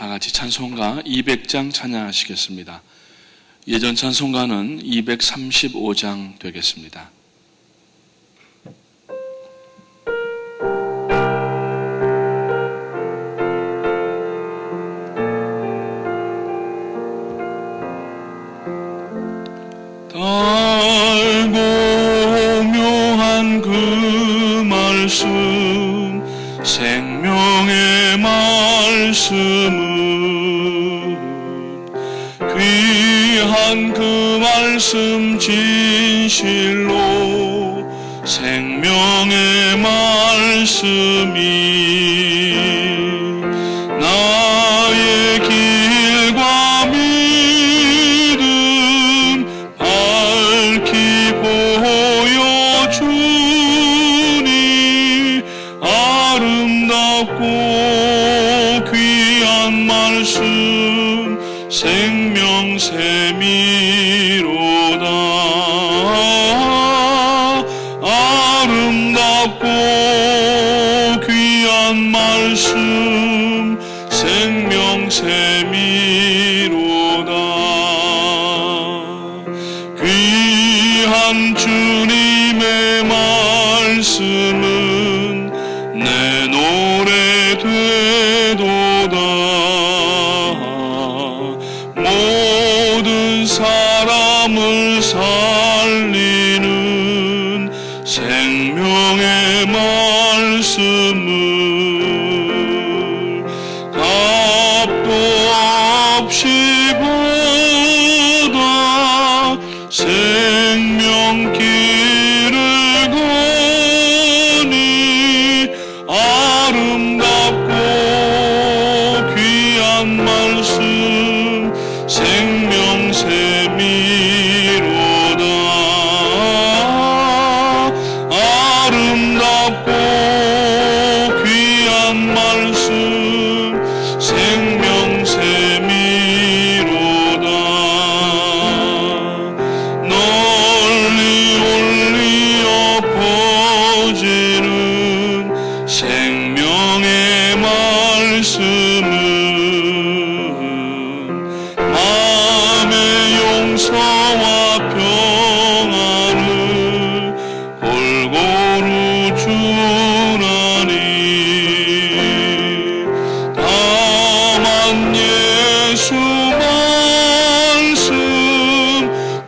다 같이 찬송가 200장 찬양하시겠습니다. 예전 찬송가는 235장 되겠습니다. 달고 묘한 그 말씀, 생명의 말씀은 귀한 그 말씀 진실로 생명의 말씀이 나의 길과 믿음 밝히 보여주니 아름답고 귀한 말씀 생명샘이로다. 아름답고 귀한 말씀 생명샘이로다. 귀한 주님의 말씀은 내 노래 되도다. 모든 사람을 살리는 생명의 말씀을 값도 없이 받아 생명길을 가니 아름답고 귀한 말씀 생명샘이로다. 아름답고 귀한 말씀 생명샘이로다. 널리 올리어 퍼지는 생명의 말씀은 마음의 용서와 평안을 골고루 주나니 다만 예수 말씀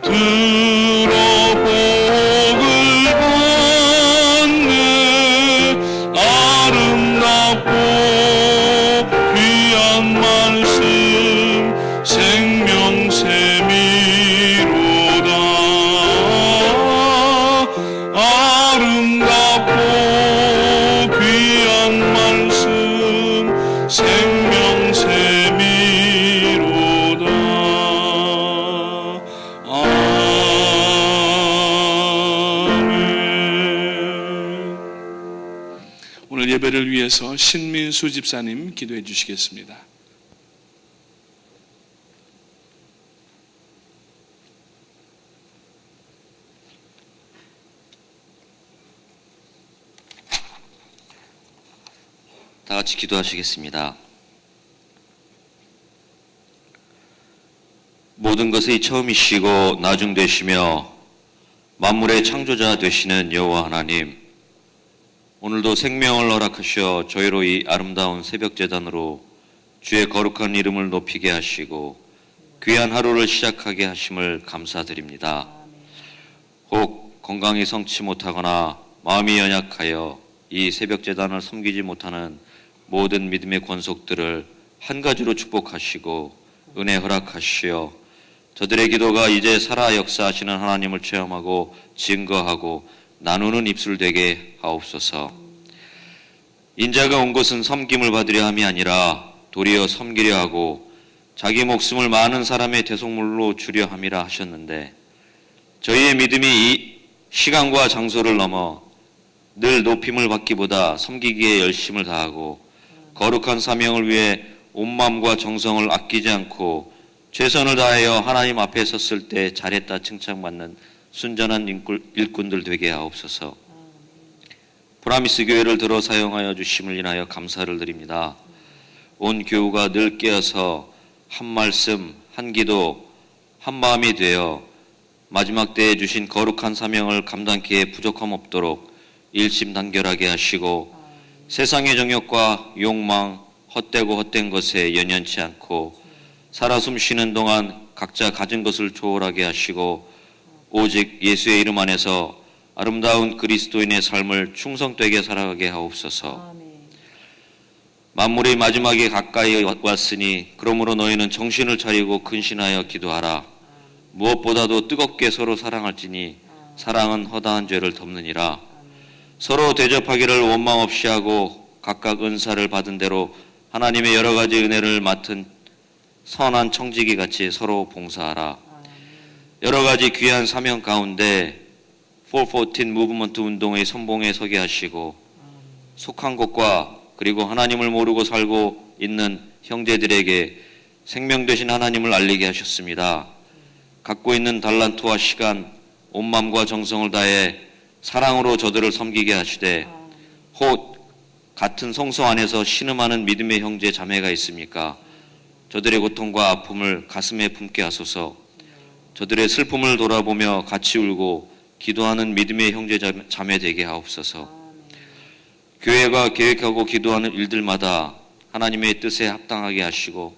들어 복을 받네. 아름답고 귀한 말씀 생명샘이로다. 아름답고 귀한 말씀 생명샘이로다. 아멘. 오늘 예배를 위해서 신민수 집사님 기도해 주시겠습니다. 다 같이 기도하시겠습니다. 모든 것의 처음이시고 나중 되시며 만물의 창조자 되시는 여호와 하나님, 오늘도 생명을 허락하셔 저희로 이 아름다운 새벽 제단으로 주의 거룩한 이름을 높이게 하시고 귀한 하루를 시작하게 하심을 감사드립니다. 혹 건강이 성치 못하거나 마음이 연약하여 이 새벽 제단을 섬기지 못하는 모든 믿음의 권속들을 한 가지로 축복하시고 은혜 허락하시어 저들의 기도가 이제 살아 역사하시는 하나님을 체험하고 증거하고 나누는 입술 되게 하옵소서. 인자가 온 것은 섬김을 받으려 함이 아니라 도리어 섬기려 하고 자기 목숨을 많은 사람의 대속물로 주려 함이라 하셨는데, 저희의 믿음이 이 시간과 장소를 넘어 늘 높임을 받기보다 섬기기에 열심을 다하고 거룩한 사명을 위해 온 마음과 정성을 아끼지 않고 최선을 다하여 하나님 앞에 섰을 때 잘했다 칭찬받는 순전한 일꾼들 되게 하옵소서. 브라미스 교회를 들어 사용하여 주심을 인하여 감사를 드립니다. 온 교우가 늘 깨어서 한 말씀, 한 기도, 한 마음이 되어 마지막 때에 주신 거룩한 사명을 감당키에 부족함 없도록 일심단결하게 하시고 세상의 정욕과 욕망, 헛되고 헛된 것에 연연치 않고 살아 숨쉬는 동안 각자 가진 것을 초월하게 하시고 오직 예수의 이름 안에서 아름다운 그리스도인의 삶을 충성되게 살아가게 하옵소서. 만물의 마지막에 가까이 왔으니 그러므로 너희는 정신을 차리고 근신하여 기도하라. 무엇보다도 뜨겁게 서로 사랑할지니 사랑은 허다한 죄를 덮느니라. 서로 대접하기를 원망 없이 하고 각각 은사를 받은 대로 하나님의 여러 가지 은혜를 맡은 선한 청지기 같이 서로 봉사하라. 여러 가지 귀한 사명 가운데 414 무브먼트 운동의 선봉에 서게 하시고 속한 곳과 그리고 하나님을 모르고 살고 있는 형제들에게 생명 되신 하나님을 알리게 하셨습니다. 갖고 있는 달란트와 시간, 온 마음과 정성을 다해 사랑으로 저들을 섬기게 하시되 혹 같은 성소 안에서 신음하는 믿음의 형제 자매가 있습니까? 저들의 고통과 아픔을 가슴에 품게 하소서. 저들의 슬픔을 돌아보며 같이 울고 기도하는 믿음의 형제 자매 되게 하옵소서. 교회가 계획하고 기도하는 일들마다 하나님의 뜻에 합당하게 하시고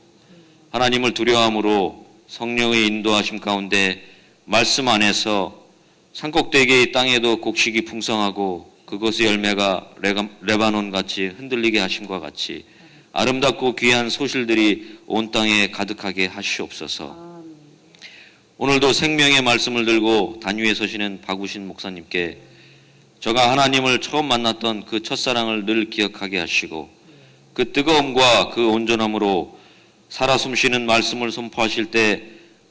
하나님을 두려워함으로 성령의 인도하심 가운데 말씀 안에서 산꼭대기의 땅에도 곡식이 풍성하고 그것의 열매가 레바논같이 흔들리게 하심과 같이 아름답고 귀한 소실들이 온 땅에 가득하게 하시옵소서. 오늘도 생명의 말씀을 들고 단위에 서시는 박우신 목사님께 저가 하나님을 처음 만났던 그 첫사랑을 늘 기억하게 하시고 그 뜨거움과 그 온전함으로 살아 숨쉬는 말씀을 선포하실 때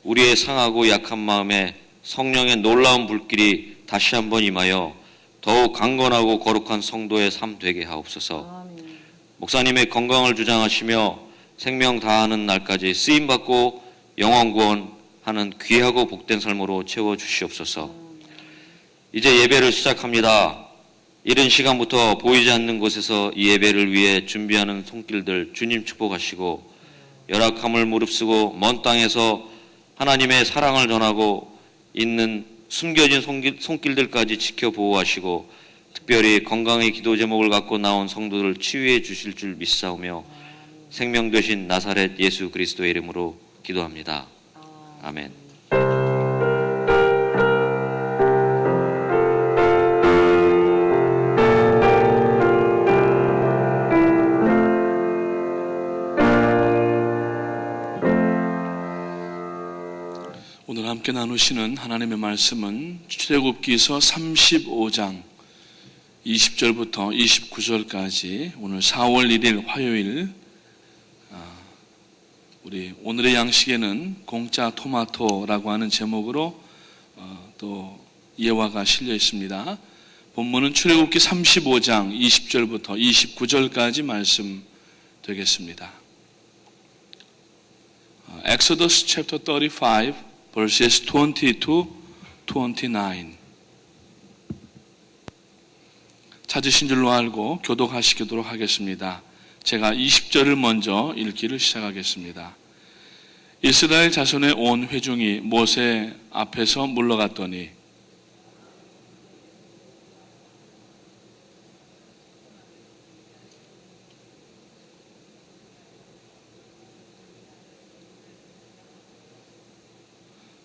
우리의 상하고 약한 마음에 성령의 놀라운 불길이 다시 한번 임하여 더욱 강건하고 거룩한 성도의 삶 되게 하옵소서. 목사님의 건강을 주장하시며 생명 다하는 날까지 쓰임받고 영원 구원하는 귀하고 복된 삶으로 채워주시옵소서. 이제 예배를 시작합니다. 이른 시간부터 보이지 않는 곳에서 이 예배를 위해 준비하는 손길들 주님 축복하시고 열악함을 무릅쓰고 먼 땅에서 하나님의 사랑을 전하고 있는 숨겨진 손길들까지 지켜보호하시고 특별히 건강의 기도 제목을 갖고 나온 성도를 치유해 주실 줄 믿사오며 생명 되신 나사렛 예수 그리스도의 이름으로 기도합니다. 아멘. 오늘 함께 나누시는 하나님의 말씀은 출애굽기서 35장 20절부터 29절까지 오늘 4월 1일 화요일 우리 오늘의 양식에는 공짜 토마토라고 하는 제목으로 또 예화가 실려 있습니다. 본문은 출애굽기 35장 20절부터 29절까지 말씀 되겠습니다. Exodus chapter 35 verses 20 to 29. 찾으신 줄로 알고 교독하시도록 하겠습니다. 제가 20절을 먼저 읽기를 시작하겠습니다. 이스라엘 자손의 온 회중이 모세 앞에서 물러갔더니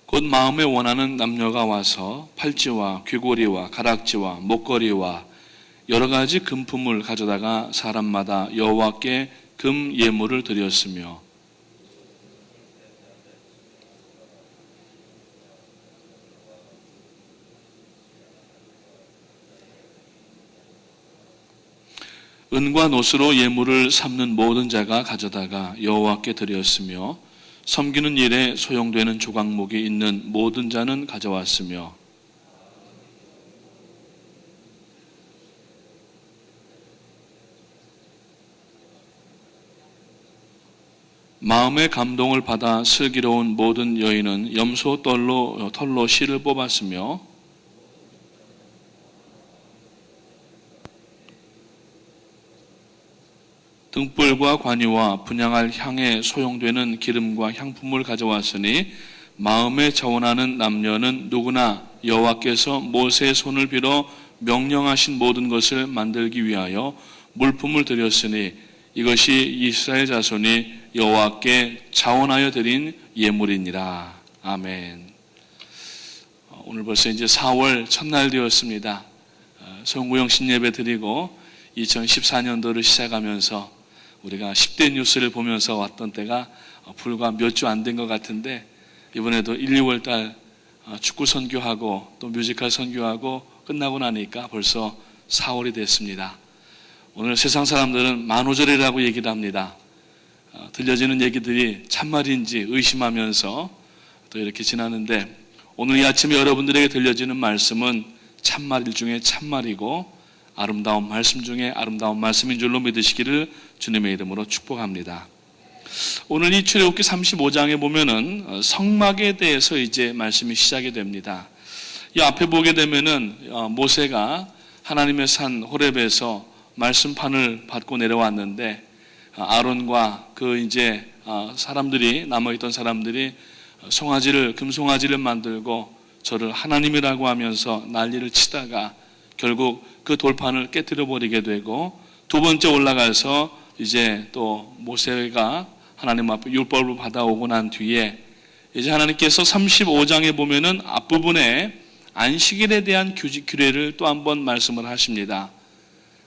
곧 마음에 원하는 남녀가 와서 팔찌와 귀고리와 가락지와 목걸이와 여러 가지 금품을 가져다가 사람마다 여호와께 금 예물을 드렸으며 은과 노스로 예물을 삼는 모든 자가 가져다가 여호와께 드렸으며 섬기는 일에 소용되는 조각목이 있는 모든 자는 가져왔으며 마음의 감동을 받아 슬기로운 모든 여인은 염소 털로 실을 뽑았으며 등불과 관유와 분향할 향에 소용되는 기름과 향품을 가져왔으니 마음에 자원하는 남녀는 누구나 여호와께서 모세의 손을 빌어 명령하신 모든 것을 만들기 위하여 물품을 드렸으니 이것이 이스라엘 자손이 여호와께 자원하여 드린 예물이니라. 아멘. 오늘 벌써 이제 4월 첫날 되었습니다. 송구영 신예배 드리고 2014년도를 시작하면서 우리가 10대 뉴스를 보면서 왔던 때가 불과 몇 주 안 된 것 같은데, 이번에도 1, 2월 달 축구 선교하고 또 뮤지컬 선교하고 끝나고 나니까 벌써 4월이 됐습니다. 오늘 세상 사람들은 만우절이라고 얘기를 합니다. 들려지는 얘기들이 참말인지 의심하면서 또 이렇게 지나는데, 오늘 이 아침에 여러분들에게 들려지는 말씀은 참말 중에 참말이고 아름다운 말씀 중에 아름다운 말씀인 줄로 믿으시기를 주님의 이름으로 축복합니다. 오늘 이 출애굽기 35장에 보면은 성막에 대해서 이제 말씀이 시작이 됩니다. 이 앞에 보게 되면은 모세가 하나님의 산 호렙에서 말씀판을 받고 내려왔는데, 아론과 그 이제 사람들이, 남아있던 사람들이 금송아지를 만들고 저를 하나님이라고 하면서 난리를 치다가 결국 그 돌판을 깨뜨려 버리게 되고, 두 번째 올라가서 이제 또 모세가 하나님 앞에 율법을 받아오고 난 뒤에 이제 하나님께서 35장에 보면은 앞부분에 안식일에 대한 규례를 또 한 번 말씀을 하십니다.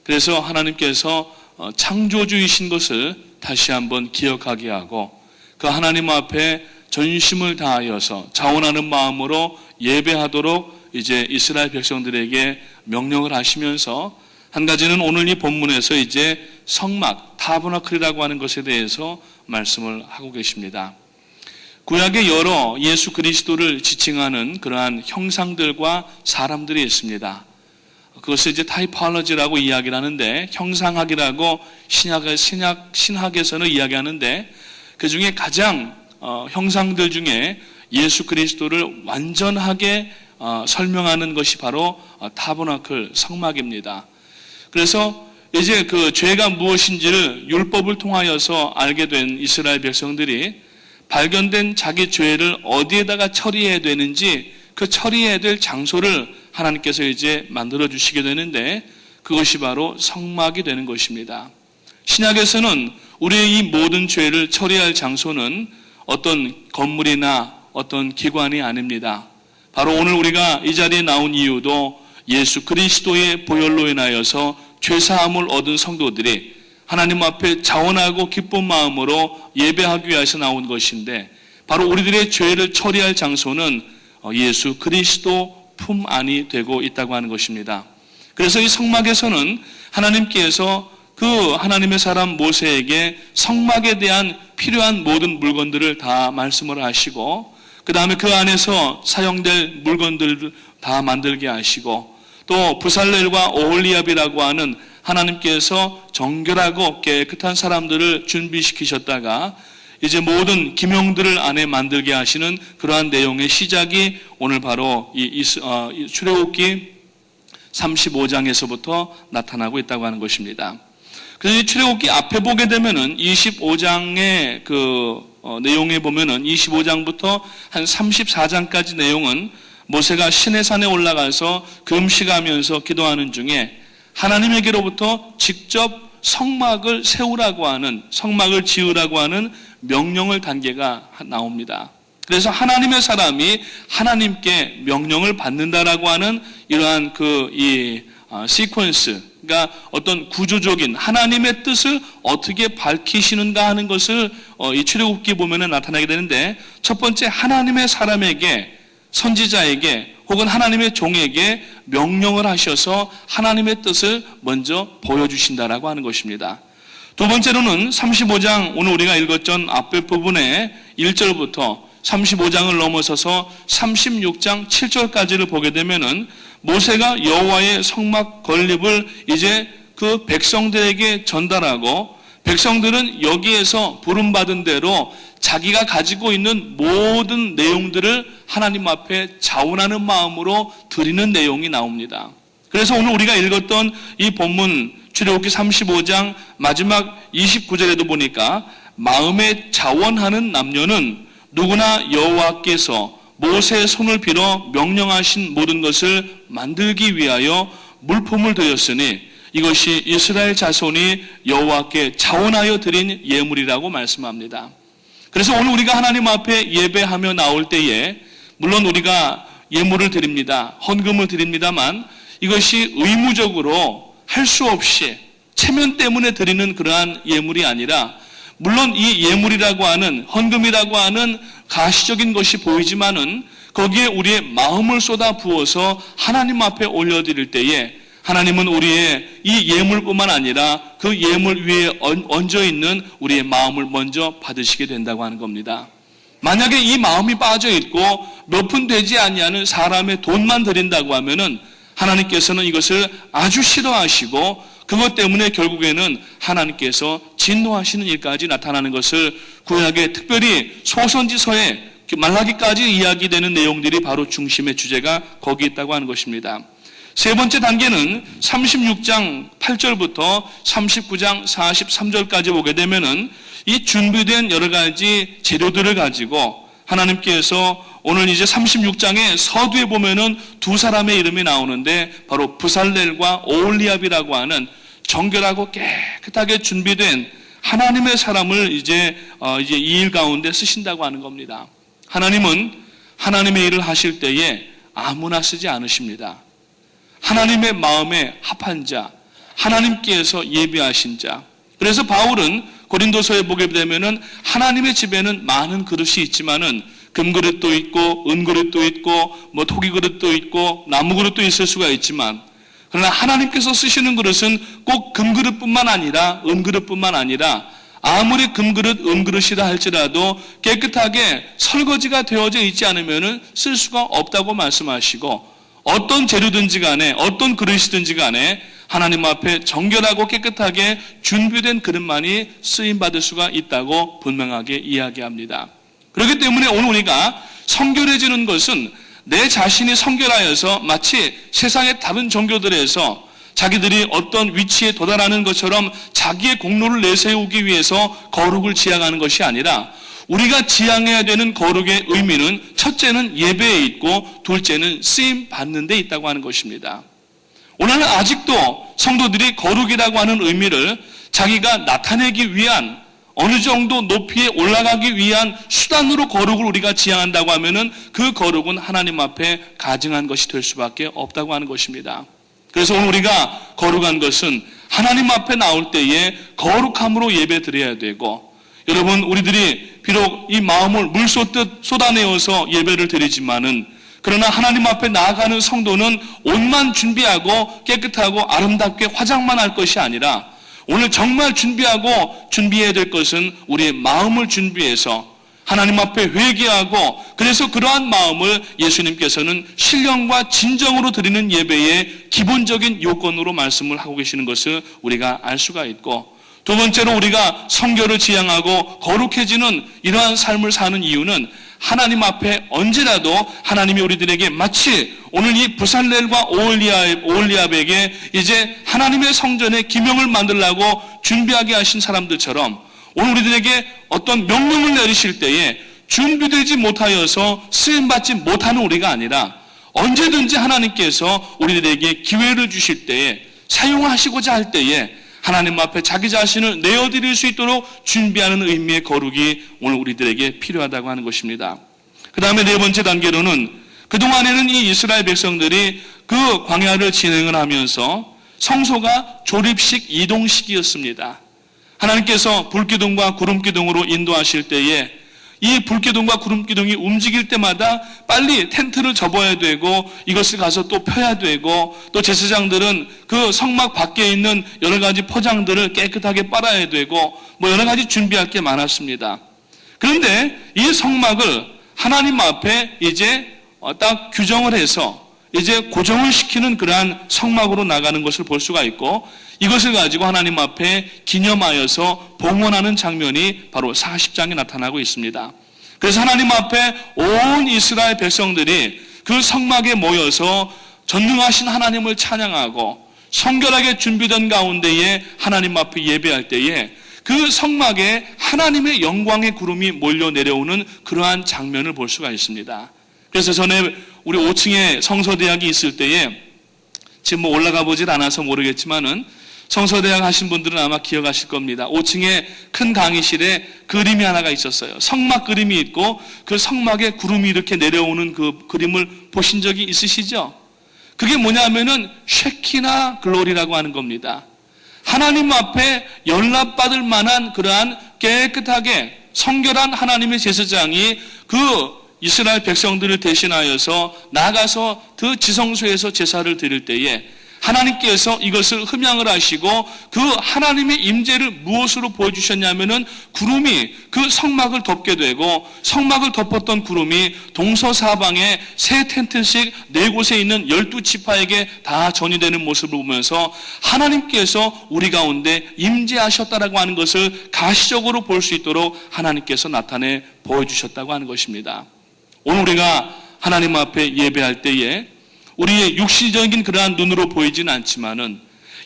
그래서 하나님께서 창조주이신 것을 다시 한번 기억하게 하고, 그 하나님 앞에 전심을 다하여서 자원하는 마음으로 예배하도록 이제 이스라엘 백성들에게 명령을 하시면서, 한 가지는 오늘 이 본문에서 이제 성막, 타버나클이라고 하는 것에 대해서 말씀을 하고 계십니다. 구약의 여러 예수 그리스도를 지칭하는 그러한 형상들과 사람들이 있습니다. 그것을 이제 타이폴로지라고 이야기를 하는데, 형상학이라고 신학에서는 이야기하는데, 그 중에 가장 형상들 중에 예수 그리스도를 완전하게 설명하는 것이 바로 타버나클, 성막입니다. 그래서 이제 그 죄가 무엇인지를 율법을 통하여서 알게 된 이스라엘 백성들이 발견된 자기 죄를 어디에다가 처리해야 되는지 그 처리해야 될 장소를 하나님께서 이제 만들어 주시게 되는데, 그것이 바로 성막이 되는 것입니다. 신약에서는 우리의 이 모든 죄를 처리할 장소는 어떤 건물이나 어떤 기관이 아닙니다. 바로 오늘 우리가 이 자리에 나온 이유도 예수 그리스도의 보혈로 인하여서 죄사함을 얻은 성도들이 하나님 앞에 자원하고 기쁜 마음으로 예배하기 위해서 나온 것인데, 바로 우리들의 죄를 처리할 장소는 예수 그리스도 품 안이 되고 있다고 하는 것입니다. 그래서 이 성막에서는 하나님께서 그 하나님의 사람 모세에게 성막에 대한 필요한 모든 물건들을 다 말씀을 하시고, 그 다음에 그 안에서 사용될 물건들을 다 만들게 하시고, 또 부살렐과 오홀리압이라고 하는 하나님께서 정결하고 깨끗한 사람들을 준비시키셨다가 이제 모든 기명들을 안에 만들게 하시는 그러한 내용의 시작이 오늘 바로 이 출애굽기 35장에서부터 나타나고 있다고 하는 것입니다. 그래서 이 출애굽기 앞에 보게 되면은 25장의 그 내용에 보면은 25장부터 한 34장까지 내용은 모세가 시내산에 올라가서 금식하면서 기도하는 중에 하나님에게로부터 직접 성막을 세우라고 하는, 성막을 지으라고 하는 명령을 단계가 나옵니다. 그래서 하나님의 사람이 하나님께 명령을 받는다라고 하는 이러한 시퀀스, 그러니까 어떤 구조적인 하나님의 뜻을 어떻게 밝히시는가 하는 것을 이 출애굽기 보면은 나타나게 되는데, 첫 번째 하나님의 사람에게, 선지자에게 혹은 하나님의 종에게 명령을 하셔서 하나님의 뜻을 먼저 보여주신다라고 하는 것입니다. 두 번째로는 35장, 오늘 우리가 읽었던 앞에 부분에 1절부터 35장을 넘어서서 36장 7절까지를 보게 되면은 모세가 여호와의 성막 건립을 이제 그 백성들에게 전달하고, 백성들은 여기에서 부름받은 대로 자기가 가지고 있는 모든 내용들을 하나님 앞에 자원하는 마음으로 드리는 내용이 나옵니다. 그래서 오늘 우리가 읽었던 이 본문 출애굽기 35장 마지막 29절에도 보니까 마음에 자원하는 남녀는 누구나 여호와께서 모세의 손을 빌어 명령하신 모든 것을 만들기 위하여 물품을 드렸으니 이것이 이스라엘 자손이 여호와께 자원하여 드린 예물이라고 말씀합니다. 그래서 오늘 우리가 하나님 앞에 예배하며 나올 때에 물론 우리가 예물을 드립니다. 헌금을 드립니다만 이것이 의무적으로 할 수 없이 체면 때문에 드리는 그러한 예물이 아니라 물론 이 예물이라고 하는 헌금이라고 하는 가시적인 것이 보이지만은 거기에 우리의 마음을 쏟아 부어서 하나님 앞에 올려드릴 때에 하나님은 우리의 이 예물뿐만 아니라 그 예물 위에 얹어 있는 우리의 마음을 먼저 받으시게 된다고 하는 겁니다. 만약에 이 마음이 빠져 있고 몇 푼 되지 아니하는 사람의 돈만 드린다고 하면은 하나님께서는 이것을 아주 싫어하시고 그것 때문에 결국에는 하나님께서 진노하시는 일까지 나타나는 것을 구약의 특별히 소선지서에 말라기까지 이야기되는 내용들이 바로 중심의 주제가 거기 있다고 하는 것입니다. 세 번째 단계는 36장 8절부터 39장 43절까지 보게 되면은 이 준비된 여러 가지 재료들을 가지고 하나님께서 오늘 이제 36장의 서두에 보면은 두 사람의 이름이 나오는데 바로 부살렐과 오홀리압이라고 하는 정결하고 깨끗하게 준비된 하나님의 사람을 이제 이 일 가운데 쓰신다고 하는 겁니다. 하나님은 하나님의 일을 하실 때에 아무나 쓰지 않으십니다. 하나님의 마음에 합한 자, 하나님께서 예비하신 자. 그래서 바울은 고린도서에 보게 되면은 하나님의 집에는 많은 그릇이 있지만은 금그릇도 있고 은그릇도 있고 뭐 토기그릇도 있고 나무그릇도 있을 수가 있지만 그러나 하나님께서 쓰시는 그릇은 꼭 금그릇뿐만 아니라 은그릇뿐만 아니라 아무리 금그릇 은그릇이라 할지라도 깨끗하게 설거지가 되어져 있지 않으면 쓸 수가 없다고 말씀하시고 어떤 재료든지 간에 어떤 그릇이든지 간에 하나님 앞에 정결하고 깨끗하게 준비된 그릇만이 쓰임받을 수가 있다고 분명하게 이야기합니다. 그렇기 때문에 오늘 우리가 성결해지는 것은 내 자신이 성결하여서 마치 세상의 다른 종교들에서 자기들이 어떤 위치에 도달하는 것처럼 자기의 공로를 내세우기 위해서 거룩을 지향하는 것이 아니라 우리가 지향해야 되는 거룩의 의미는 첫째는 예배에 있고 둘째는 쓰임 받는 데 있다고 하는 것입니다. 오늘은 아직도 성도들이 거룩이라고 하는 의미를 자기가 나타내기 위한 어느 정도 높이에 올라가기 위한 수단으로 거룩을 우리가 지향한다고 하면은 그 거룩은 하나님 앞에 가증한 것이 될 수밖에 없다고 하는 것입니다. 그래서 오늘 우리가 거룩한 것은 하나님 앞에 나올 때에 거룩함으로 예배 드려야 되고 여러분 우리들이 비록 이 마음을 물 쏟듯 쏟아내어서 예배를 드리지만은 그러나 하나님 앞에 나아가는 성도는 옷만 준비하고 깨끗하고 아름답게 화장만 할 것이 아니라 오늘 정말 준비해야 될 것은 우리의 마음을 준비해서 하나님 앞에 회개하고 그래서 그러한 마음을 예수님께서는 신령과 진정으로 드리는 예배의 기본적인 요건으로 말씀을 하고 계시는 것을 우리가 알 수가 있고 두 번째로 우리가 성결을 지향하고 거룩해지는 이러한 삶을 사는 이유는 하나님 앞에 언제라도 하나님이 우리들에게 마치 오늘 이 부살렐과 오홀리압에게 이제 하나님의 성전에 기명을 만들라고 준비하게 하신 사람들처럼 오늘 우리들에게 어떤 명령을 내리실 때에 준비되지 못하여서 쓰임받지 못하는 우리가 아니라 언제든지 하나님께서 우리들에게 기회를 주실 때에 사용하시고자 할 때에 하나님 앞에 자기 자신을 내어드릴 수 있도록 준비하는 의미의 거룩이 오늘 우리들에게 필요하다고 하는 것입니다. 그 다음에 네 번째 단계로는 그동안에는 이 이스라엘 백성들이 그 광야를 진행을 하면서 성소가 조립식 이동식이었습니다. 하나님께서 불기둥과 구름기둥으로 인도하실 때에 이 불기둥과 구름기둥이 움직일 때마다 빨리 텐트를 접어야 되고 이것을 가서 또 펴야 되고 또 제사장들은 그 성막 밖에 있는 여러 가지 포장들을 깨끗하게 빨아야 되고 뭐 여러 가지 준비할 게 많았습니다. 그런데 이 성막을 하나님 앞에 이제 딱 규정을 해서 이제 고정을 시키는 그러한 성막으로 나가는 것을 볼 수가 있고 이것을 가지고 하나님 앞에 기념하여서 봉헌하는 장면이 바로 40장에 나타나고 있습니다. 그래서 하나님 앞에 온 이스라엘 백성들이 그 성막에 모여서 전능하신 하나님을 찬양하고 성결하게 준비된 가운데에 하나님 앞에 예배할 때에 그 성막에 하나님의 영광의 구름이 몰려 내려오는 그러한 장면을 볼 수가 있습니다. 그래서 전에 우리 5층에 성서대학이 있을 때에 지금 올라가 보질 않아서 모르겠지만은 성서대학 하신 분들은 아마 기억하실 겁니다. 5층에 큰 강의실에 그림이 하나가 있었어요. 성막 그림이 있고 그 성막에 구름이 이렇게 내려오는 그 그림을 보신 적이 있으시죠? 그게 뭐냐면은 쉐키나 글로리라고 하는 겁니다. 하나님 앞에 연락받을 만한 그러한 깨끗하게 성결한 하나님의 제사장이 그 이스라엘 백성들을 대신하여서 나가서 그 지성소에서 제사를 드릴 때에 하나님께서 이것을 흠양을 하시고 그 하나님의 임재를 무엇으로 보여주셨냐면은 구름이 그 성막을 덮게 되고 성막을 덮었던 구름이 동서사방에 세 텐트씩 4곳에 있는 12지파에게 다 전이되는 모습을 보면서 하나님께서 우리 가운데 임재하셨다라고 하는 것을 가시적으로 볼 수 있도록 하나님께서 나타내 보여주셨다고 하는 것입니다. 오늘 우리가 하나님 앞에 예배할 때에 우리의 육신적인 그러한 눈으로 보이지는 않지만은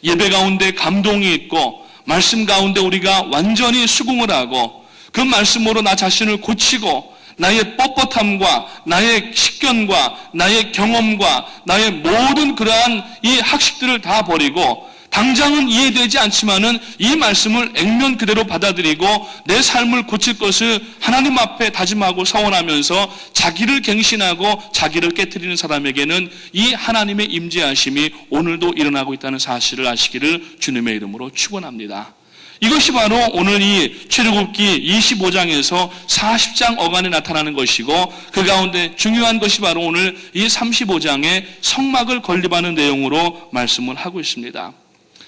예배 가운데 감동이 있고 말씀 가운데 우리가 완전히 수긍을 하고 그 말씀으로 나 자신을 고치고 나의 뻣뻣함과 나의 식견과 나의 경험과 나의 모든 그러한 이 학식들을 다 버리고 당장은 이해되지 않지만은 이 말씀을 액면 그대로 받아들이고 내 삶을 고칠 것을 하나님 앞에 다짐하고 서원하면서 자기를 갱신하고 자기를 깨트리는 사람에게는 이 하나님의 임재하심이 오늘도 일어나고 있다는 사실을 아시기를 주님의 이름으로 축원합니다. 이것이 바로 오늘 이 출애굽기 25장에서 40장 어간에 나타나는 것이고 그 가운데 중요한 것이 바로 오늘 이 35장의 성막을 건립하는 내용으로 말씀을 하고 있습니다.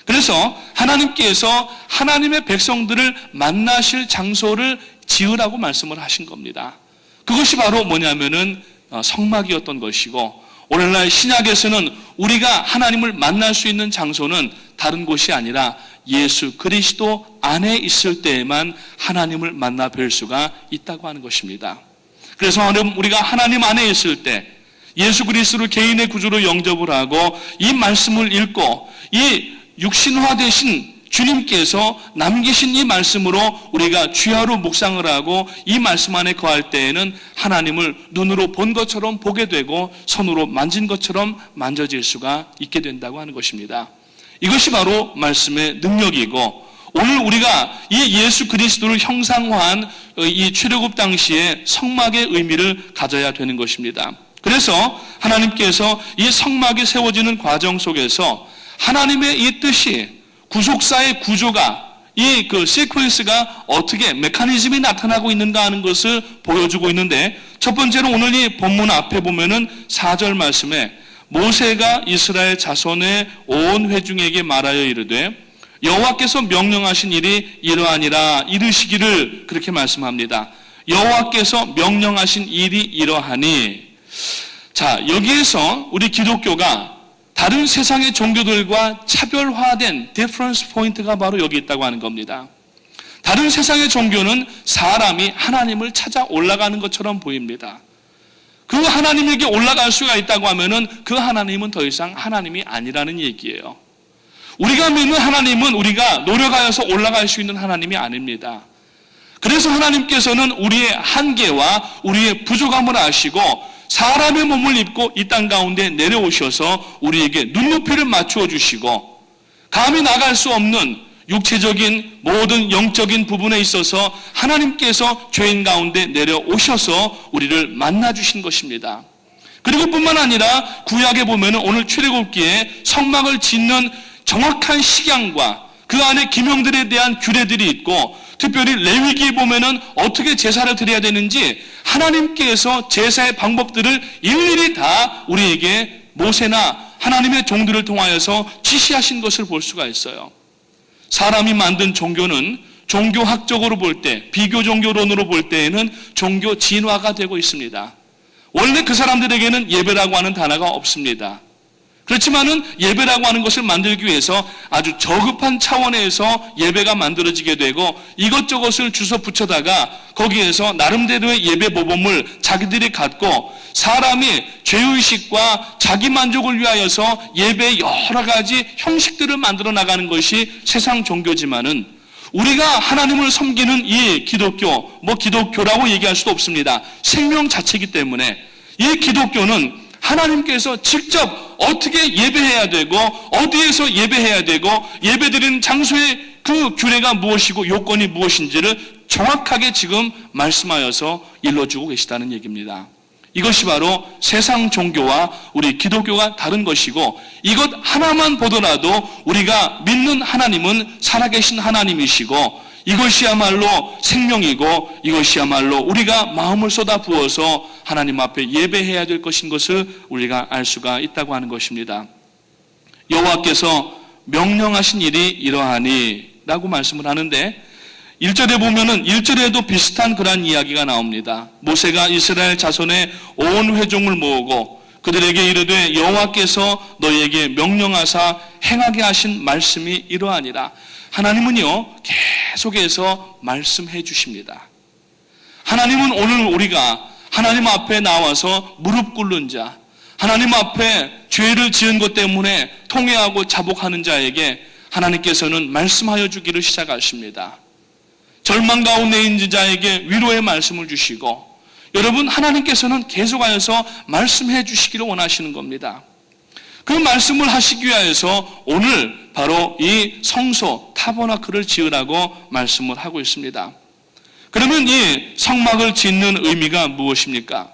그래서 하나님께서 하나님의 백성들을 만나실 장소를 지으라고 말씀을 하신 겁니다. 그것이 바로 뭐냐면은 성막이었던 것이고 오늘날 신약에서는 우리가 하나님을 만날 수 있는 장소는 다른 곳이 아니라 예수 그리스도 안에 있을 때에만 하나님을 만나 뵐 수가 있다고 하는 것입니다. 그래서 우리가 하나님 안에 있을 때 예수 그리스도를 개인의 구주로 영접을 하고 이 말씀을 읽고 이 육신화 되신 주님께서 남기신 이 말씀으로 우리가 주야로 묵상을 하고 이 말씀 안에 거할 때에는 하나님을 눈으로 본 것처럼 보게 되고 손으로 만진 것처럼 만져질 수가 있게 된다고 하는 것입니다. 이것이 바로 말씀의 능력이고 오늘 우리가 이 예수 그리스도를 형상화한 이 출애굽 당시에 성막의 의미를 가져야 되는 것입니다. 그래서 하나님께서 이 성막이 세워지는 과정 속에서 하나님의 이 뜻이 구속사의 구조가 이 그 시퀀스가 어떻게 메커니즘이 나타나고 있는가 하는 것을 보여주고 있는데 첫 번째로 오늘 이 본문 앞에 보면은 4절 말씀에 모세가 이스라엘 자손의 온 회중에게 말하여 이르되 여호와께서 명령하신 일이 이러하니라 이르시기를 그렇게 말씀합니다. 여호와께서 명령하신 일이 이러하니 자 여기에서 우리 기독교가 다른 세상의 종교들과 차별화된 디퍼런스 포인트가 바로 여기 있다고 하는 겁니다. 다른 세상의 종교는 사람이 하나님을 찾아 올라가는 것처럼 보입니다. 그 하나님에게 올라갈 수가 있다고 하면은 그 하나님은 더 이상 하나님이 아니라는 얘기예요. 우리가 믿는 하나님은 우리가 노력하여서 올라갈 수 있는 하나님이 아닙니다. 그래서 하나님께서는 우리의 한계와 우리의 부족함을 아시고 사람의 몸을 입고 이 땅 가운데 내려오셔서 우리에게 눈높이를 맞추어 주시고 감히 나갈 수 없는 육체적인 모든 영적인 부분에 있어서 하나님께서 죄인 가운데 내려오셔서 우리를 만나 주신 것입니다. 그리고 뿐만 아니라 구약에 보면 오늘 출애굽기에 성막을 짓는 정확한 식양과 그 안에 기명들에 대한 규례들이 있고 특별히 레위기에 보면은 어떻게 제사를 드려야 되는지 하나님께서 제사의 방법들을 일일이 다 우리에게 모세나 하나님의 종들을 통하여서 지시하신 것을 볼 수가 있어요. 사람이 만든 종교는 종교학적으로 볼 때, 비교 종교론으로 볼 때에는 종교 진화가 되고 있습니다. 원래 그 사람들에게는 예배라고 하는 단어가 없습니다. 그렇지만은 예배라고 하는 것을 만들기 위해서 아주 저급한 차원에서 예배가 만들어지게 되고 이것저것을 주워 붙여다가 거기에서 나름대로의 예배 모범을 자기들이 갖고 사람이 죄의식과 자기 만족을 위하여서 예배의 여러 가지 형식들을 만들어 나가는 것이 세상 종교지만은 우리가 하나님을 섬기는 이 기독교, 기독교라고 얘기할 수도 없습니다. 생명 자체이기 때문에 이 기독교는 하나님께서 직접 어떻게 예배해야 되고 어디에서 예배해야 되고 예배드리는 장소의 그 규례가 무엇이고 요건이 무엇인지를 정확하게 지금 말씀하여서 일러주고 계시다는 얘기입니다. 이것이 바로 세상 종교와 우리 기독교가 다른 것이고 이것 하나만 보더라도 우리가 믿는 하나님은 살아계신 하나님이시고 이것이야말로 생명이고 이것이야말로 우리가 마음을 쏟아 부어서 하나님 앞에 예배해야 될 것인 것을 우리가 알 수가 있다고 하는 것입니다. 여호와께서 명령하신 일이 이러하니 라고 말씀을 하는데 1절에 보면은 1절에도 비슷한 그런 이야기가 나옵니다. 모세가 이스라엘 자손의 온 회종을 모으고 그들에게 이르되 여호와께서 너희에게 명령하사 행하게 하신 말씀이 이러하니라. 하나님은요 계속해서 말씀해 주십니다. 하나님은 오늘 우리가 하나님 앞에 나와서 무릎 꿇는 자, 하나님 앞에 죄를 지은 것 때문에 통회하고 자복하는 자에게 하나님께서는 말씀하여 주기를 시작하십니다. 절망 가운데 있는 자에게 위로의 말씀을 주시고 여러분 하나님께서는 계속하여서 말씀해 주시기를 원하시는 겁니다. 그 말씀을 하시기 위해서 오늘 바로 이 성소 타버나클을 지으라고 말씀을 하고 있습니다. 그러면 이 성막을 짓는 의미가 무엇입니까?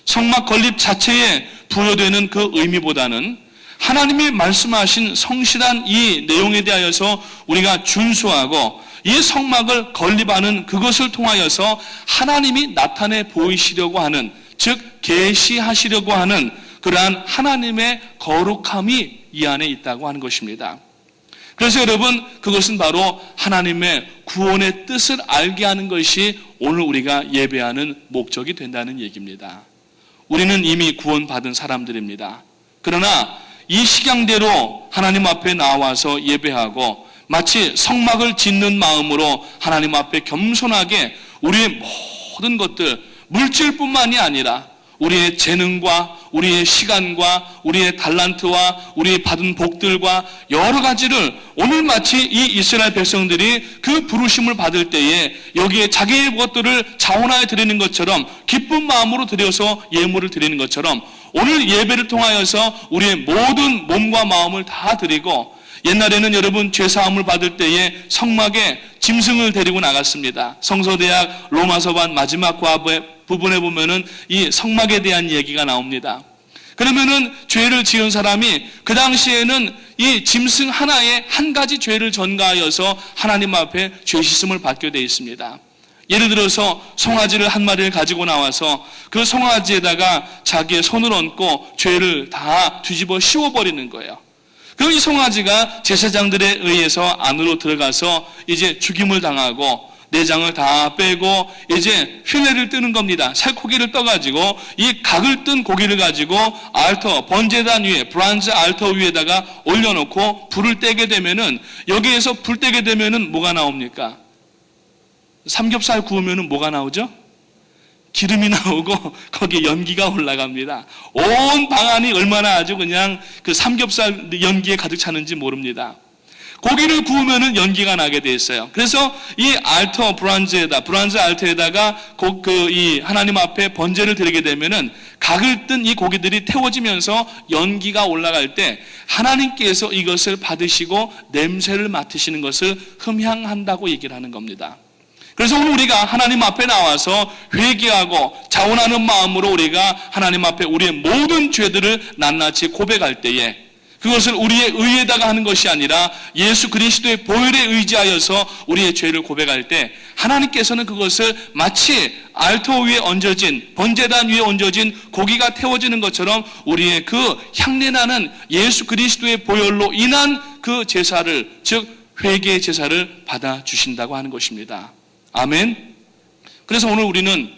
성막 건립 자체에 부여되는 그 의미보다는 하나님이 말씀하신 성실한 이 내용에 대하여서 우리가 준수하고 이 성막을 건립하는 그것을 통하여서 하나님이 나타내 보이시려고 하는, 즉 계시하시려고 하는 그러한 하나님의 거룩함이 이 안에 있다고 하는 것입니다. 그래서 여러분 그것은 바로 하나님의 구원의 뜻을 알게 하는 것이 오늘 우리가 예배하는 목적이 된다는 얘기입니다. 우리는 이미 구원받은 사람들입니다. 그러나 이 식양대로 하나님 앞에 나와서 예배하고 마치 성막을 짓는 마음으로 하나님 앞에 겸손하게 우리의 모든 것들, 물질뿐만이 아니라 우리의 재능과 우리의 시간과 우리의 달란트와 우리의 받은 복들과 여러 가지를 오늘 마치 이 이스라엘 백성들이 그 부르심을 받을 때에 여기에 자기의 것들을 자원하여 드리는 것처럼 기쁜 마음으로 드려서 예물을 드리는 것처럼 오늘 예배를 통하여서 우리의 모든 몸과 마음을 다 드리고 옛날에는 여러분 죄사함을 받을 때에 성막에 짐승을 데리고 나갔습니다. 성서대학 로마서반 마지막 부분에 보면은 이 성막에 대한 얘기가 나옵니다. 그러면은 죄를 지은 사람이 그 당시에는 이 짐승 하나에 한 가지 죄를 전가하여서 하나님 앞에 죄 씻음을 받게 되어 있습니다. 예를 들어서 송아지를 한 마리를 가지고 나와서 그 송아지에다가 자기의 손을 얹고 죄를 다 뒤집어 씌워버리는 거예요. 그럼 이 송아지가 제사장들에 의해서 안으로 들어가서 이제 죽임을 당하고 내장을 다 빼고 이제 휘내를 뜨는 겁니다. 살코기를 떠가지고 이 각을 뜬 고기를 가지고 알터, 번제단 위에, 브란즈 알터 위에다가 올려놓고 불을 떼게 되면은 여기에서 불 떼게 되면은 뭐가 나옵니까? 삼겹살 구우면은 뭐가 나오죠? 기름이 나오고 거기에 연기가 올라갑니다. 온 방안이 얼마나 아주 그냥 그 삼겹살 연기에 가득 차는지 모릅니다. 고기를 구우면은 연기가 나게 돼 있어요. 그래서 이 알터 브란즈 알터에다가 이 하나님 앞에 번제를 드리게 되면은 각을 뜬 이 고기들이 태워지면서 연기가 올라갈 때 하나님께서 이것을 받으시고 냄새를 맡으시는 것을 흠향한다고 얘기를 하는 겁니다. 그래서 오늘 우리가 하나님 앞에 나와서 회개하고 자원하는 마음으로 우리가 하나님 앞에 우리의 모든 죄들을 낱낱이 고백할 때에 그것을 우리의 의에다가 하는 것이 아니라 예수 그리스도의 보혈에 의지하여서 우리의 죄를 고백할 때 하나님께서는 그것을 마치 알터 위에 얹어진, 번제단 위에 얹어진 고기가 태워지는 것처럼 우리의 그 향내나는 예수 그리스도의 보혈로 인한 그 제사를, 즉 회개의 제사를 받아주신다고 하는 것입니다. 아멘. 그래서 오늘 우리는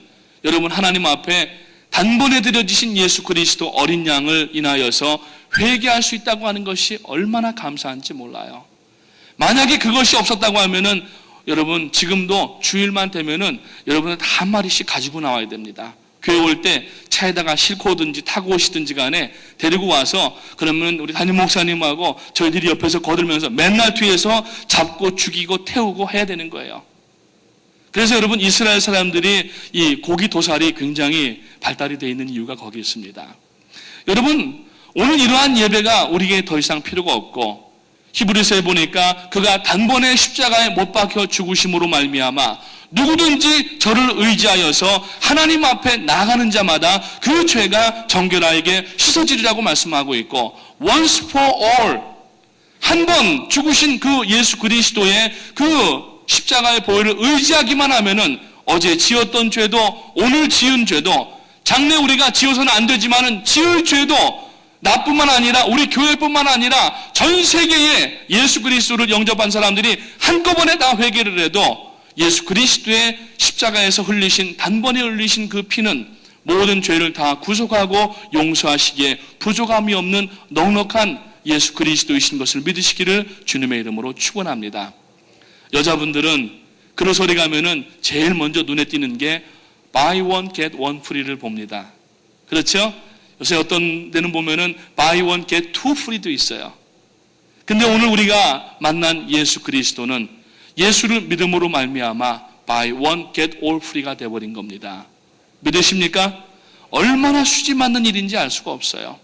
여러분 하나님 앞에 단번에 드려지신 예수 그리스도 어린 양을 인하여서 회개할 수 있다고 하는 것이 얼마나 감사한지 몰라요. 만약에 그것이 없었다고 하면은 여러분 지금도 주일만 되면은 여러분은 다 한 마리씩 가지고 나와야 됩니다. 교회 올 때 차에다가 싣고 오든지 타고 오시든지 간에 데리고 와서 그러면 우리 담임 목사님하고 저희들이 옆에서 거들면서 맨날 뒤에서 잡고 죽이고 태우고 해야 되는 거예요. 그래서 여러분 이스라엘 사람들이 이 고기 도살이 굉장히 발달이 되어 있는 이유가 거기 있습니다. 여러분 오늘 이러한 예배가 우리에게 더 이상 필요가 없고 히브리서에 보니까 그가 단번에 십자가에 못 박혀 죽으심으로 말미암아 누구든지 저를 의지하여서 하나님 앞에 나가는 자마다 그 죄가 정결하게 씻어지리라고 말씀하고 있고 once for all 한 번 죽으신 그 예수 그리스도의 그 십자가의 보혈을 의지하기만 하면은 어제 지었던 죄도 오늘 지은 죄도 장래 우리가 지어서는 안 되지만은 지을 죄도 나뿐만 아니라 우리 교회뿐만 아니라 전 세계에 예수 그리스도를 영접한 사람들이 한꺼번에 다 회개를 해도 예수 그리스도의 십자가에서 흘리신 단번에 흘리신 그 피는 모든 죄를 다 구속하고 용서하시기에 부족함이 없는 넉넉한 예수 그리스도이신 것을 믿으시기를 주님의 이름으로 축원합니다. 여자분들은 그로소리 가면은 제일 먼저 눈에 띄는 게 buy one get one free를 봅니다. 그렇죠? 요새 어떤 데는 보면은 buy one get two free도 있어요. 근데 오늘 우리가 만난 예수 그리스도는 예수를 믿음으로 말미암아 buy one get all free가 되어버린 겁니다. 믿으십니까? 얼마나 수지 맞는 일인지 알 수가 없어요.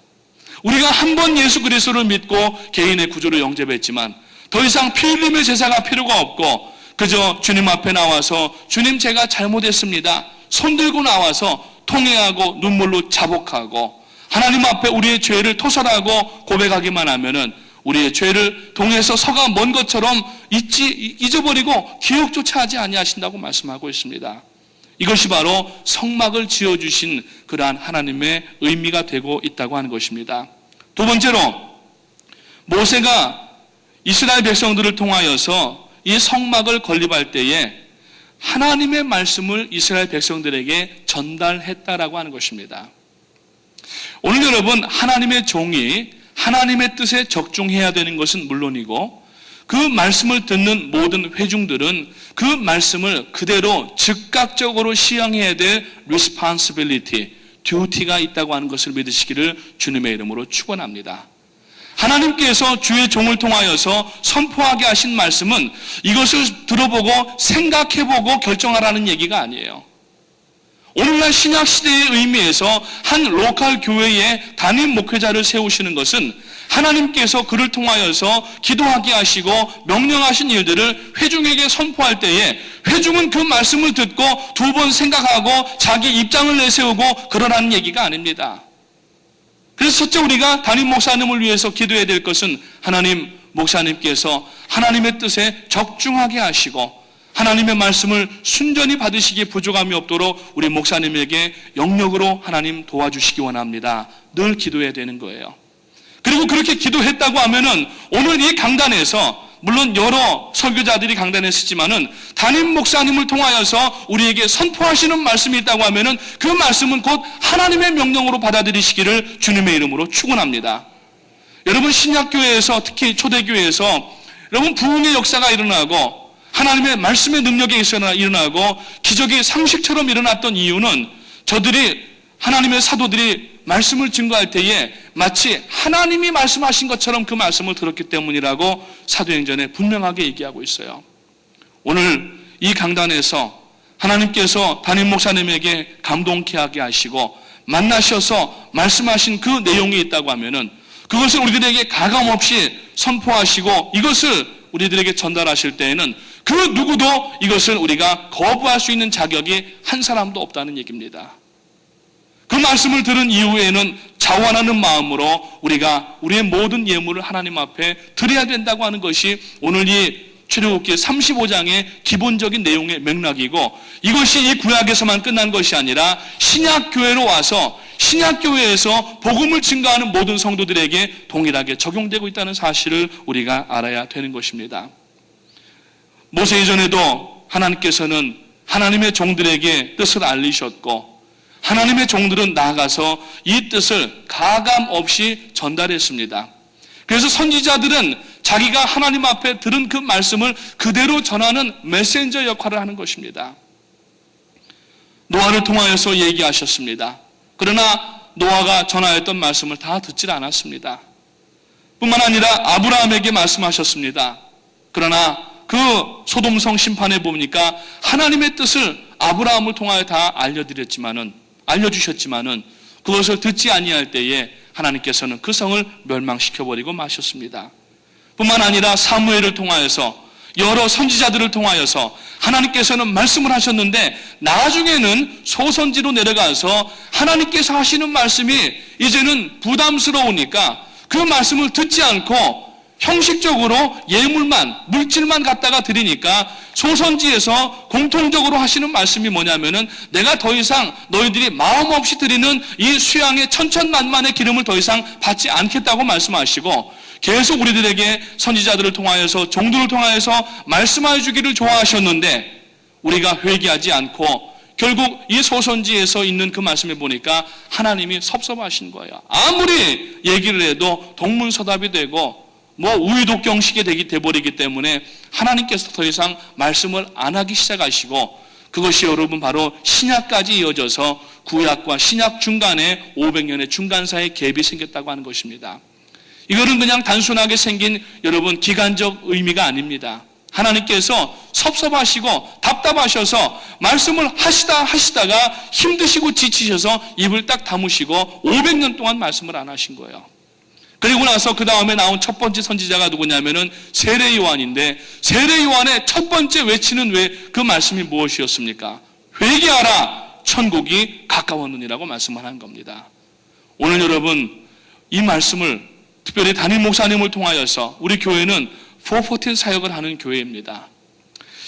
우리가 한 번 예수 그리스도를 믿고 개인의 구조로 영접했지만 더 이상 피 흘림의 제사가 필요가 없고 그저 주님 앞에 나와서 주님 제가 잘못했습니다. 손들고 나와서 통회하고 눈물로 자복하고 하나님 앞에 우리의 죄를 토설하고 고백하기만 하면은 우리의 죄를 동에서 서가 먼 것처럼 잊어버리고 기억조차 하지 아니하신다고 말씀하고 있습니다. 이것이 바로 성막을 지어주신 그러한 하나님의 의미가 되고 있다고 하는 것입니다. 두 번째로 모세가 이스라엘 백성들을 통하여서 이 성막을 건립할 때에 하나님의 말씀을 이스라엘 백성들에게 전달했다라고 하는 것입니다. 오늘 여러분 하나님의 종이 하나님의 뜻에 적중해야 되는 것은 물론이고 그 말씀을 듣는 모든 회중들은 그 말씀을 그대로 즉각적으로 시행해야 될 responsibility, duty가 있다고 하는 것을 믿으시기를 주님의 이름으로 축원합니다. 하나님께서 주의 종을 통하여서 선포하게 하신 말씀은 이것을 들어보고 생각해보고 결정하라는 얘기가 아니에요. 오늘날 신약 시대의 의미에서 한 로컬 교회에 담임 목회자를 세우시는 것은 하나님께서 그를 통하여서 기도하게 하시고 명령하신 일들을 회중에게 선포할 때에 회중은 그 말씀을 듣고 두 번 생각하고 자기 입장을 내세우고 그러라는 얘기가 아닙니다. 그래서 첫째 우리가 담임 목사님을 위해서 기도해야 될 것은 하나님 목사님께서 하나님의 뜻에 적중하게 하시고 하나님의 말씀을 순전히 받으시기에 부족함이 없도록 우리 목사님에게 영역으로 하나님 도와주시기 원합니다. 늘 기도해야 되는 거예요. 그리고 그렇게 기도했다고 하면은 오늘 이 강단에서 물론 여러 설교자들이 강단에 쓰지만은 담임 목사님을 통하여서 우리에게 선포하시는 말씀이 있다고 하면은 그 말씀은 곧 하나님의 명령으로 받아들이시기를 주님의 이름으로 축원합니다. 여러분 신약교회에서 특히 초대교회에서 여러분 부흥의 역사가 일어나고 하나님의 말씀의 능력이 일어나고 기적이 상식처럼 일어났던 이유는 저들이 하나님의 사도들이 말씀을 증거할 때에 마치 하나님이 말씀하신 것처럼 그 말씀을 들었기 때문이라고 사도행전에 분명하게 얘기하고 있어요. 오늘 이 강단에서 하나님께서 담임 목사님에게 감동케 하게 하시고 만나셔서 말씀하신 그 내용이 있다고 하면은 그것을 우리들에게 가감없이 선포하시고 이것을 우리들에게 전달하실 때에는 그 누구도 이것을 우리가 거부할 수 있는 자격이 한 사람도 없다는 얘기입니다. 그 말씀을 들은 이후에는 자원하는 마음으로 우리가 우리의 모든 예물을 하나님 앞에 드려야 된다고 하는 것이 오늘 이 출애굽기 35장의 기본적인 내용의 맥락이고 이것이 이 구약에서만 끝난 것이 아니라 신약교회로 와서 신약교회에서 복음을 증거하는 모든 성도들에게 동일하게 적용되고 있다는 사실을 우리가 알아야 되는 것입니다. 모세 이전에도 하나님께서는 하나님의 종들에게 뜻을 알리셨고 하나님의 종들은 나아가서 이 뜻을 가감 없이 전달했습니다. 그래서 선지자들은 자기가 하나님 앞에 들은 그 말씀을 그대로 전하는 메신저 역할을 하는 것입니다. 노아를 통하여서 얘기하셨습니다. 그러나 노아가 전하였던 말씀을 다 듣질 않았습니다. 뿐만 아니라 아브라함에게 말씀하셨습니다. 그러나 그 소돔성 심판에 보니까 하나님의 뜻을 아브라함을 통하여 다 알려주셨지만은 그것을 듣지 아니할 때에 하나님께서는 그 성을 멸망시켜버리고 마셨습니다. 뿐만 아니라 사무엘을 통하여서 여러 선지자들을 통하여서 하나님께서는 말씀을 하셨는데 나중에는 소선지로 내려가서 하나님께서 하시는 말씀이 이제는 부담스러우니까 그 말씀을 듣지 않고 형식적으로 예물만, 물질만 갖다가 드리니까 소선지에서 공통적으로 하시는 말씀이 뭐냐면은 내가 더 이상 너희들이 마음 없이 드리는 이 수양의 천천만만의 기름을 더 이상 받지 않겠다고 말씀하시고 계속 우리들에게 선지자들을 통하여서 종들을 통하여서 말씀하여 주기를 좋아하셨는데 우리가 회개하지 않고 결국 이 소선지에서 있는 그 말씀을 보니까 하나님이 섭섭하신 거예요. 아무리 얘기를 해도 동문서답이 되고 우유독경식이 돼버리기 때문에 하나님께서 더 이상 말씀을 안 하기 시작하시고 그것이 여러분 바로 신약까지 이어져서 구약과 신약 중간에 500년의 중간사의 갭이 생겼다고 하는 것입니다. 이거는 그냥 단순하게 생긴 여러분 기간적 의미가 아닙니다. 하나님께서 섭섭하시고 답답하셔서 말씀을 하시다가 힘드시고 지치셔서 입을 딱 다무시고 500년 동안 말씀을 안 하신 거예요. 그리고 나서 그 다음에 나온 첫 번째 선지자가 누구냐면은 세례 요한인데 세례 요한의 첫 번째 외치는 그 말씀이 무엇이었습니까? 회개하라 천국이 가까웠느니라고 말씀하는 겁니다. 오늘 여러분 이 말씀을 특별히 담임 목사님을 통하여서 우리 교회는 414 사역을 하는 교회입니다.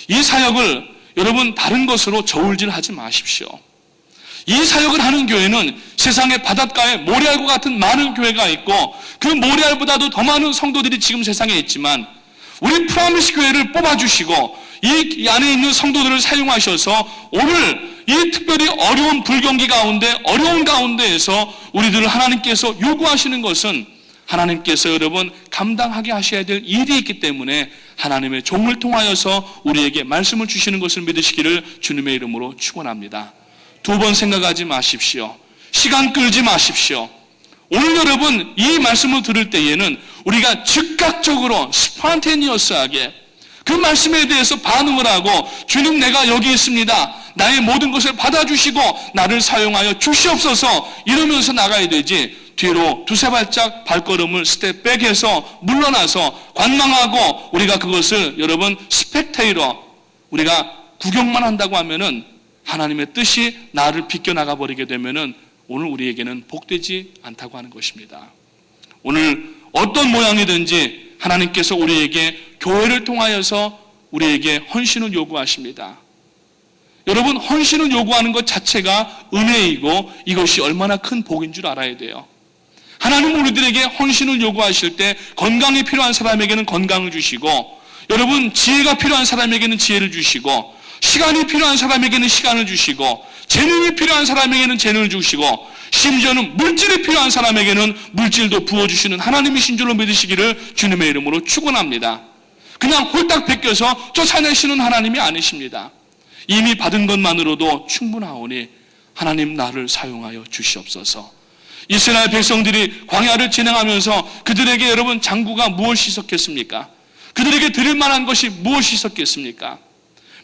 이 사역을 여러분 다른 것으로 저울질하지 마십시오. 이 사역을 하는 교회는 세상의 바닷가에 모래알과 같은 많은 교회가 있고 그 모래알보다도 더 많은 성도들이 지금 세상에 있지만 우리 프라미스 교회를 뽑아주시고 이 안에 있는 성도들을 사용하셔서 오늘 이 특별히 어려운 불경기 가운데 어려운 가운데에서 우리들을 하나님께서 요구하시는 것은 하나님께서 여러분 감당하게 하셔야 될 일이 있기 때문에 하나님의 종을 통하여서 우리에게 말씀을 주시는 것을 믿으시기를 주님의 이름으로 축원합니다. 두 번 생각하지 마십시오. 시간 끌지 마십시오. 오늘 여러분 이 말씀을 들을 때에는 우리가 즉각적으로 스판테니어스하게 그 말씀에 대해서 반응을 하고 주님 내가 여기 있습니다. 나의 모든 것을 받아주시고 나를 사용하여 주시옵소서 이러면서 나가야 되지 뒤로 두세 발짝 발걸음을 스텝백해서 물러나서 관망하고 우리가 그것을 여러분 스펙테이러 우리가 구경만 한다고 하면은 하나님의 뜻이 나를 비껴나가 버리게 되면은 오늘 우리에게는 복되지 않다고 하는 것입니다. 오늘 어떤 모양이든지 하나님께서 우리에게 교회를 통하여서 우리에게 헌신을 요구하십니다. 여러분 헌신을 요구하는 것 자체가 은혜이고 이것이 얼마나 큰 복인 줄 알아야 돼요. 하나님 우리들에게 헌신을 요구하실 때 건강이 필요한 사람에게는 건강을 주시고 여러분 지혜가 필요한 사람에게는 지혜를 주시고 시간이 필요한 사람에게는 시간을 주시고 재능이 필요한 사람에게는 재능을 주시고 심지어는 물질이 필요한 사람에게는 물질도 부어주시는 하나님이신 줄로 믿으시기를 주님의 이름으로 축원합니다. 그냥 홀딱 베껴서 쫓아내시는 하나님이 아니십니다. 이미 받은 것만으로도 충분하오니 하나님 나를 사용하여 주시옵소서. 이스라엘 백성들이 광야를 진행하면서 그들에게 여러분 장구가 무엇이 있었겠습니까? 그들에게 드릴 만한 것이 무엇이 있었겠습니까?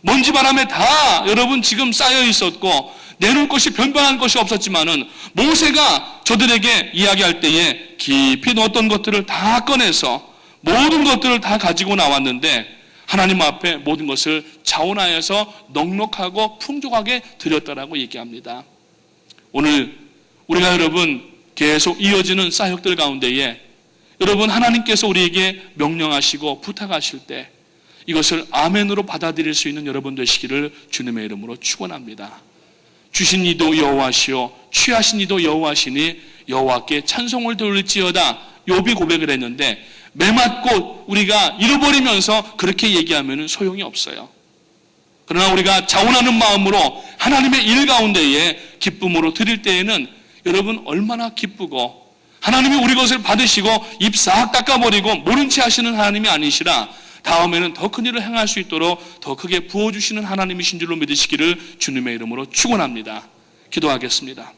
먼지바람에 다 여러분 지금 쌓여 있었고 내놓을 것이 변변한 것이 없었지만은 모세가 저들에게 이야기할 때에 깊이 넣었던 것들을 다 꺼내서 모든 것들을 다 가지고 나왔는데 하나님 앞에 모든 것을 자원하여서 넉넉하고 풍족하게 드렸다라고 얘기합니다. 오늘 우리가 여러분 계속 이어지는 사역들 가운데에 여러분 하나님께서 우리에게 명령하시고 부탁하실 때 이것을 아멘으로 받아들일 수 있는 여러분 되시기를 주님의 이름으로 축원합니다. 주신 이도 여호와시요 취하신 이도 여호와시니 여호와께 찬송을 돌릴지어다 욥이 고백을 했는데 매맞고 우리가 잃어버리면서 그렇게 얘기하면 소용이 없어요. 그러나 우리가 자원하는 마음으로 하나님의 일 가운데에 기쁨으로 드릴 때에는 여러분 얼마나 기쁘고, 하나님이 우리 것을 받으시고 입 싹 닦아버리고 모른 채 하시는 하나님이 아니시라 다음에는 더 큰 일을 행할 수 있도록 더 크게 부어주시는 하나님이신 줄로 믿으시기를 주님의 이름으로 축원합니다. 기도하겠습니다.